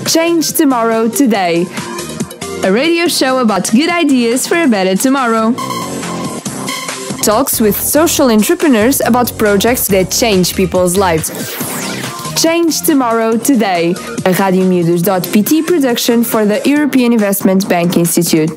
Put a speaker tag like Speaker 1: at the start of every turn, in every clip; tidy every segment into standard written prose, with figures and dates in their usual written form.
Speaker 1: Change Tomorrow Today. A radio show about good ideas for a better tomorrow. Talks with social entrepreneurs about projects that change people's lives. Change Tomorrow Today, a radiomiudos.pt production for the European Investment Bank Institute.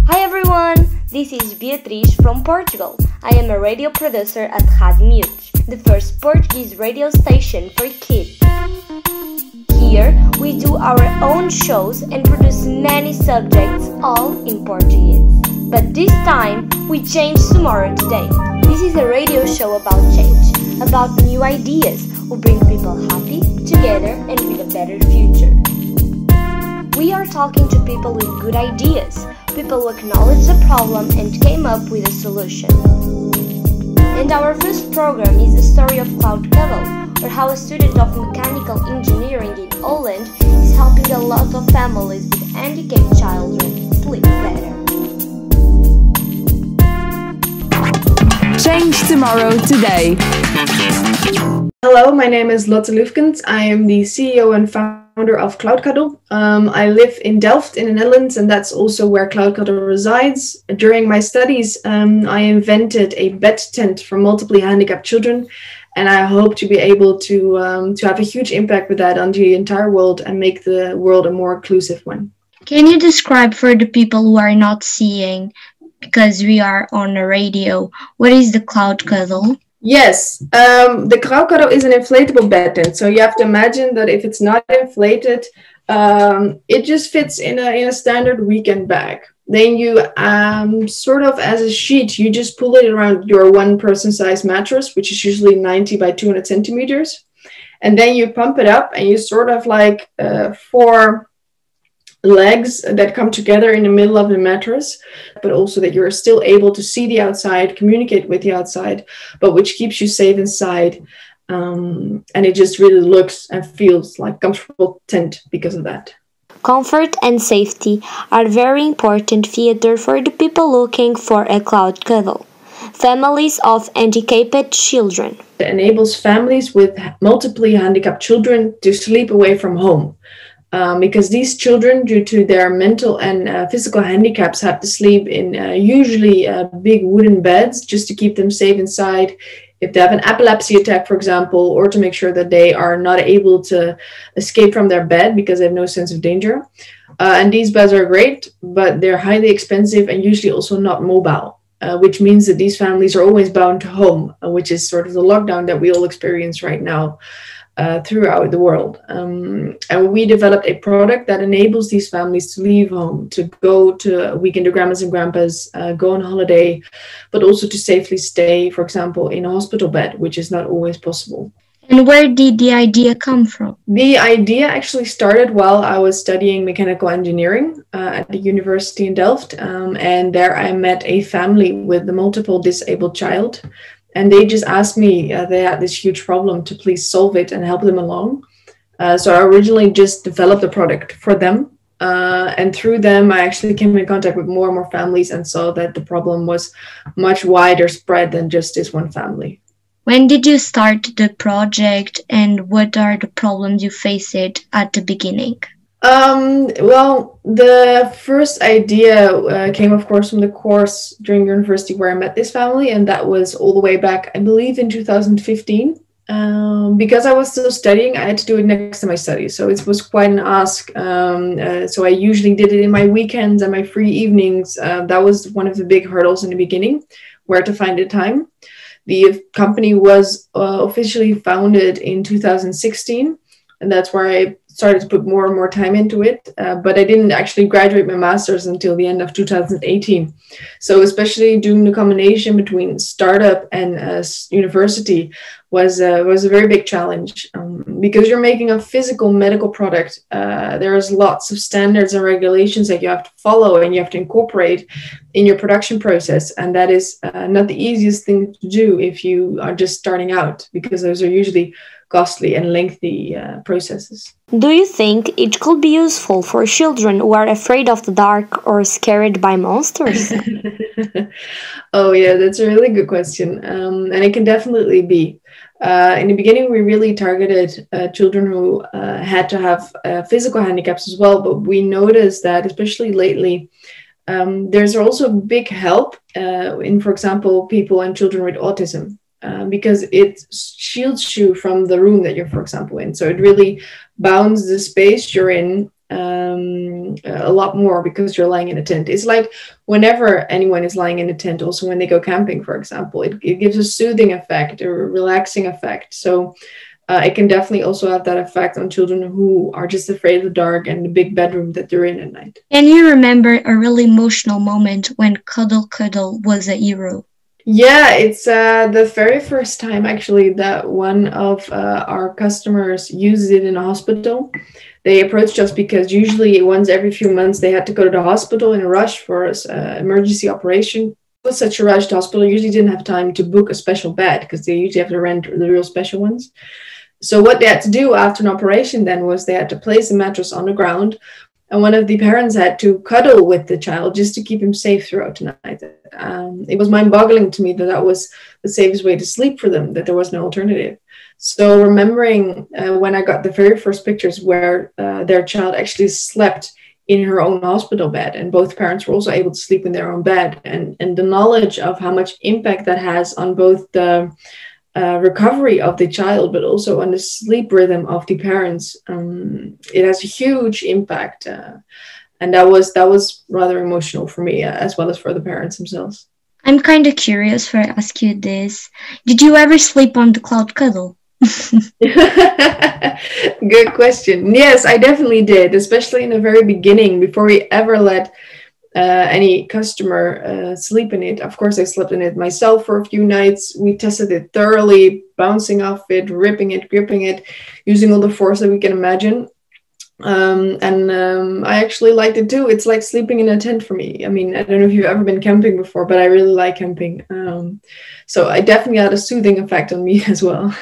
Speaker 2: Hi everyone, this is Beatriz from Portugal. I am a radio producer at Miúdos, the first Portuguese radio station for kids. Here, we do our own shows and produce many subjects, all in Portuguese. But this time, we change tomorrow today. This is a radio show about change, about new ideas who bring people happy, together, and with a better future. We are talking to people with good ideas, people who acknowledge the problem and came up with a solution. And our first program is the story of CloudCuddle, or how a student of mechanical engineering in Holland is helping a lot of families with handicapped children sleep better.
Speaker 1: Change Tomorrow Today.
Speaker 3: Hello, my name is Lotte Lufkens. I am the CEO and founder of CloudCuddle. I live in Delft in the Netherlands, and that's also where CloudCuddle resides. During my studies, I invented a bed tent for multiply handicapped children, and I hope to be able to have a huge impact with that on the entire world and make the world a more inclusive one.
Speaker 4: Can you describe for the people who are not seeing, because we are on a radio, what is the CloudCuddle?
Speaker 3: Yes, the CloudCuddle is an inflatable bed tent. So you have to imagine that if it's not inflated, it just fits in a standard weekend bag. Then you sort of as a sheet, you just pull it around your one person size mattress, which is usually 90 by 200 centimeters. And then you pump it up and you sort of like four legs that come together in the middle of the mattress, but also that you're still able to see the outside, communicate with the outside, but which keeps you safe inside. And it just really looks and feels like a comfortable tent because of that.
Speaker 2: Comfort and safety are very important features for the people looking for a CloudCuddle. Families of handicapped children.
Speaker 3: It enables families with multiply handicapped children to sleep away from home. Because these children, due to their mental and physical handicaps, have to sleep in usually big wooden beds just to keep them safe inside. If they have an epilepsy attack, for example, or to make sure that they are not able to escape from their bed because they have no sense of danger. And these beds are great, but they're highly expensive and usually also not mobile, which means that these families are always bound to home, which is sort of the lockdown that we all experience right now. Throughout the world. And we developed a product that enables these families to leave home, to go to a weekend to grandmas and grandpas, go on holiday, but also to safely stay, for example, in a hospital bed, which is not always possible.
Speaker 4: And where did the idea come from?
Speaker 3: The idea actually started while I was studying mechanical engineering at the university in Delft. And there I met a family with a multiple disabled child. And they just asked me, they had this huge problem, to please solve it and help them along. So I originally just developed a product for them. And through them, I actually came in contact with more and more families and saw that the problem was much wider spread than just this one family.
Speaker 4: When did you start the project and what are the problems you faced at the beginning?
Speaker 3: Well, the first idea came, of course, from the course during university where I met this family, and that was all the way back, I believe, in 2015. Because I was still studying, I had to do it next to my studies, so it was quite an ask. So I usually did it in my weekends and my free evenings. That was one of the big hurdles in the beginning, where to find the time. The company was officially founded in 2016, and that's where I started to put more and more time into it, but I didn't actually graduate my master's until the end of 2018. So especially doing the combination between startup and university was a very big challenge, because you're making a physical medical product. There's lots of standards and regulations that you have to follow and you have to incorporate in your production process, and that is not the easiest thing to do if you are just starting out, because those are usually costly and lengthy processes.
Speaker 2: Do you think it could be useful for children who are afraid of the dark or scared by monsters?
Speaker 3: Oh yeah, that's a really good question. And it can definitely be. In the beginning, we really targeted children who had to have physical handicaps as well. But we noticed that, especially lately, there's also big help in, for example, people and children with autism. Because it shields you from the room that you're, for example, in. So it really bounds the space you're in a lot more because you're lying in a tent. It's like whenever anyone is lying in a tent, also when they go camping, for example, it gives a soothing effect, a relaxing effect. So it can definitely also have that effect on children who are just afraid of the dark and the big bedroom that they're in at night.
Speaker 4: Can you remember a really emotional moment when CloudCuddle was a hero?
Speaker 3: Yeah, it's the very first time actually that one of our customers uses it in a hospital. They approached us because usually once every few months they had to go to the hospital in a rush for an emergency operation. It was such a rush, the hospital usually didn't have time to book a special bed because they usually have to rent the real special ones. So what they had to do after an operation then was they had to place a mattress on the ground, and one of the parents had to cuddle with the child just to keep him safe throughout the night. It was mind-boggling to me that that was the safest way to sleep for them, that there was no alternative. So remembering when I got the very first pictures where their child actually slept in her own hospital bed, and both parents were also able to sleep in their own bed, and the knowledge of how much impact that has on both the recovery of the child, but also on the sleep rhythm of the parents, it has a huge impact, and that was rather emotional for me as well as for the parents themselves.
Speaker 4: I'm kind of curious for ask you this: did you ever sleep on the CloudCuddle?
Speaker 3: Good question. Yes, I definitely did, especially in the very beginning before we ever let any customer sleep in it. Of course, I slept in it myself for a few nights. We tested it thoroughly, bouncing off it, ripping it, gripping it, using all the force that we can imagine. I actually liked it too. It's like sleeping in a tent for me. I mean, I don't know if you've ever been camping before, but I really like camping. So I definitely had a soothing effect on me as well.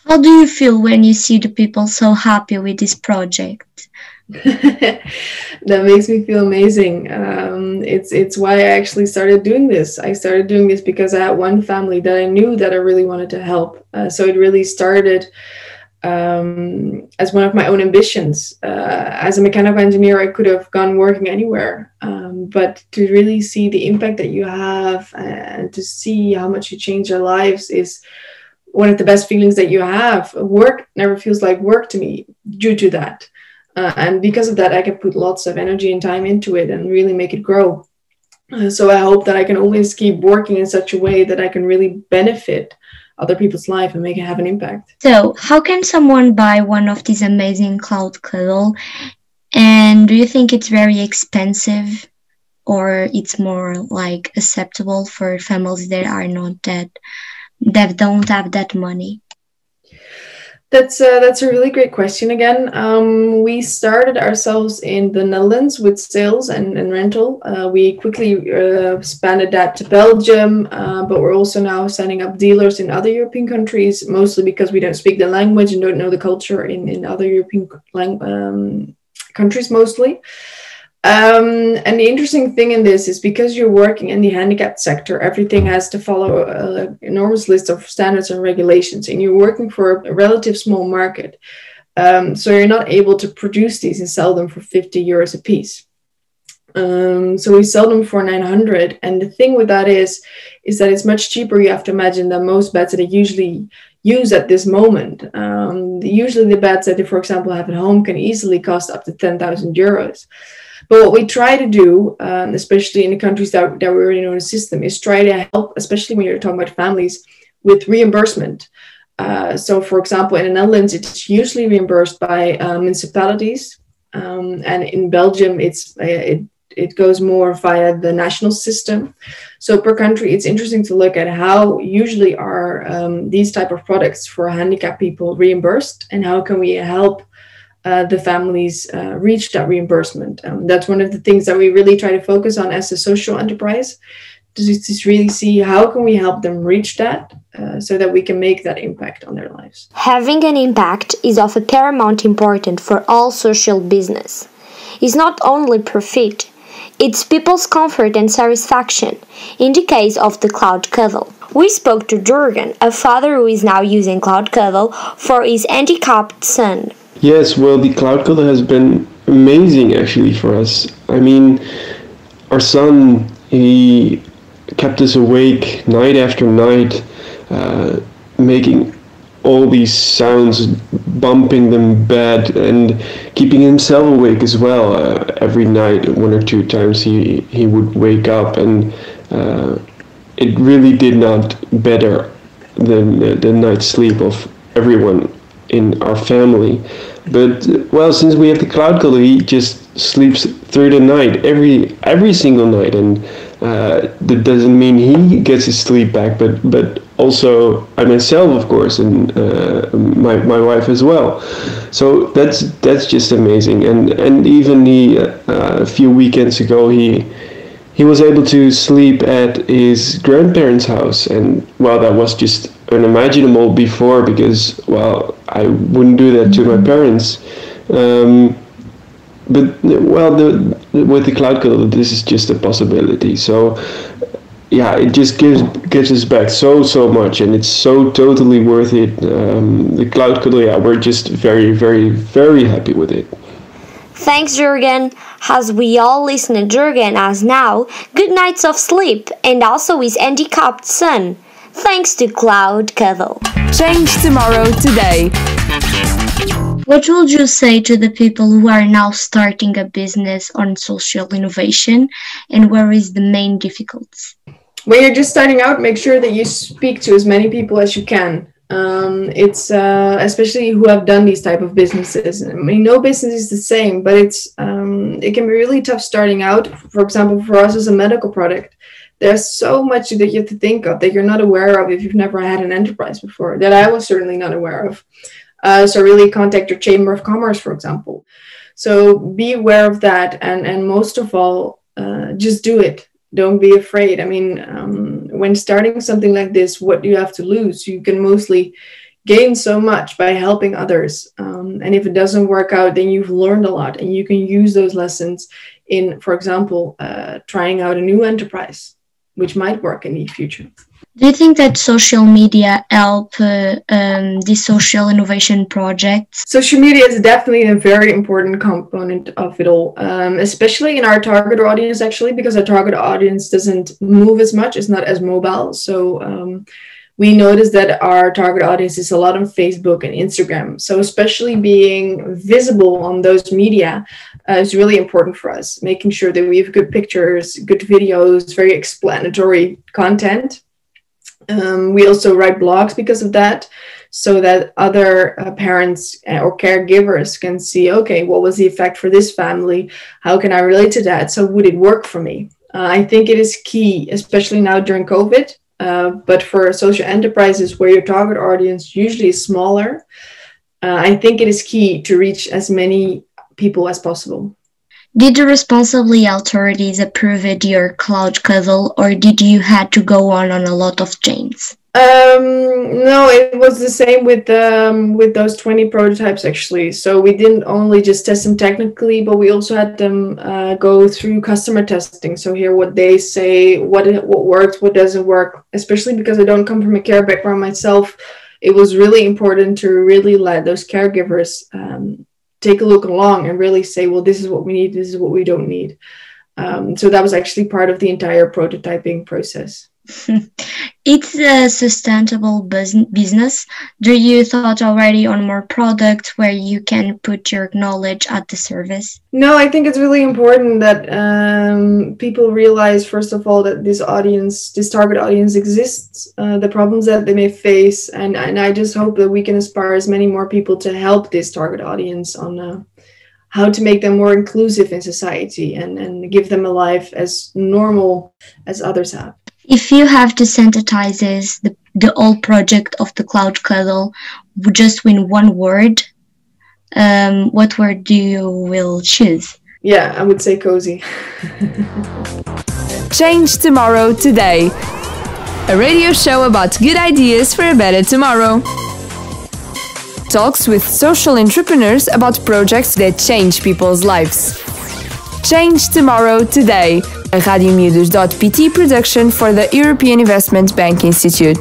Speaker 4: How do you feel when you see the people so happy with this project?
Speaker 3: That makes me feel amazing. It's why I actually started doing this. I started doing this because I had one family that I knew that I really wanted to help. So it really started as one of my own ambitions. As a mechanical engineer, I could have gone working anywhere. But to really see the impact that you have and to see how much you change your lives is one of the best feelings that you have. Work never feels like work to me due to that. And because of that, I can put lots of energy and time into it and really make it grow. So I hope that I can always keep working in such a way that I can really benefit other people's life and make it have an impact.
Speaker 4: So how can someone buy one of these amazing CloudCuddle? And do you think it's very expensive, or it's more like acceptable for families that are not that don't have that money?
Speaker 3: That's a really great question again. We started ourselves in the Netherlands with sales and rental. We quickly expanded that to Belgium, but we're also now setting up dealers in other European countries, mostly because we don't speak the language and don't know the culture in other European countries mostly. And the interesting thing in this is because you're working in the handicapped sector, everything has to follow an enormous list of standards and regulations, and you're working for a relative small market. So you're not able to produce these and sell them for 50 euros a piece. So we sell them for 900. And the thing with that is that it's much cheaper. You have to imagine that most beds that I usually use at this moment, usually the beds that they, for example, have at home can easily cost up to 10,000 euros. But what we try to do, especially in the countries that we already know the system, is try to help, especially when you're talking about families, with reimbursement. So, for example, in the Netherlands, it's usually reimbursed by municipalities. And in Belgium, it goes more via the national system. So per country, it's interesting to look at how usually are these type of products for handicapped people reimbursed, and how can we help the families reach that reimbursement. That's one of the things that we really try to focus on as a social enterprise, to really see how can we help them reach that so that we can make that impact on their lives.
Speaker 2: Having an impact is of a paramount importance for all social business. It's not only profit, it's people's comfort and satisfaction. In the case of the CloudCuddle, We spoke to Jurgen, a father who is now using CloudCuddle for his handicapped son.
Speaker 5: Yes, well, the CloudCuddle has been amazing actually for us. I mean, our son, he kept us awake night after night, making all these sounds, bumping them bed, and keeping himself awake as well. Every night, one or two times, he would wake up, and it really did not better the night's sleep of everyone in our family. But well, since we have the CloudCuddle, he just sleeps through the night, every single night, and that doesn't mean he gets his sleep back, but also I myself, of course, and my wife as well. So that's just amazing. And even a few weekends ago, he was able to sleep at his grandparents' house, and well, that was just unimaginable before, because well, I wouldn't do that to my parents. But well, with the CloudCuddle, this is just a possibility. So yeah, it just gives us back so much, and it's so totally worth it. The CloudCuddle, yeah, we're just very, very, very happy with it.
Speaker 2: Thanks, Jurgen. As we all listen to Jurgen as now, good nights of sleep, and also his handicapped son. Thanks to CloudCuddle.
Speaker 1: Change tomorrow today.
Speaker 4: What would you say to the people who are now starting a business on social innovation, and where is the main difficulty?
Speaker 3: When you're just starting out, make sure that you speak to as many people as you can. It's especially who have done these type of businesses. I mean, no business is the same, but it can be really tough starting out. For example, for us as a medical product, there's so much that you have to think of that you're not aware of if you've never had an enterprise before, that I was certainly not aware of. So really contact your Chamber of Commerce, for example. So be aware of that, and most of all, just do it. Don't be afraid. I mean, when starting something like this, what do you have to lose? You can mostly gain so much by helping others. And if it doesn't work out, then you've learned a lot, and you can use those lessons in, for example, trying out a new enterprise, which might work in the future.
Speaker 4: Do you think that social media help the social innovation projects?
Speaker 3: Social media is definitely a very important component of it all, especially in our target audience, actually, because our target audience doesn't move as much, it's not as mobile. So we notice that our target audience is a lot on Facebook and Instagram. So especially being visible on those media is really important for us, making sure that we have good pictures, good videos, very explanatory content. We also write blogs because of that, so that other parents or caregivers can see, okay, what was the effect for this family? How can I relate to that? So would it work for me? I think it is key, especially now during COVID, but for social enterprises where your target audience usually is smaller, I think it is key to reach as many people as possible.
Speaker 4: Did the responsible authorities approve your CloudCuddle, or did you had to go on a lot of changes?
Speaker 3: No, it was the same with those 20 prototypes, actually. So we didn't only just test them technically, but we also had them go through customer testing. So hear what they say, what works, what doesn't work, especially because I don't come from a care background myself. It was really important to really let those caregivers take a look along and really say, well, this is what we need, this is what we don't need. So that was actually part of the entire prototyping process.
Speaker 4: It's a sustainable business. Do you thought already on more products where you can put your knowledge at the service? No,
Speaker 3: I think it's really important that people realize, first of all, that this target audience exists, the problems that they may face, and I just hope that we can inspire as many more people to help this target audience on how to make them more inclusive in society and give them a life as normal as others have.
Speaker 4: If you have to synthesize the whole project of the CloudCuddle just in one word, what word do you will choose?
Speaker 3: Yeah, I would say cozy.
Speaker 1: Change tomorrow today. A radio show about good ideas for a better tomorrow. Talks with social entrepreneurs about projects that change people's lives. Change tomorrow today. A radiomiudos.pt production for the European Investment Bank Institute.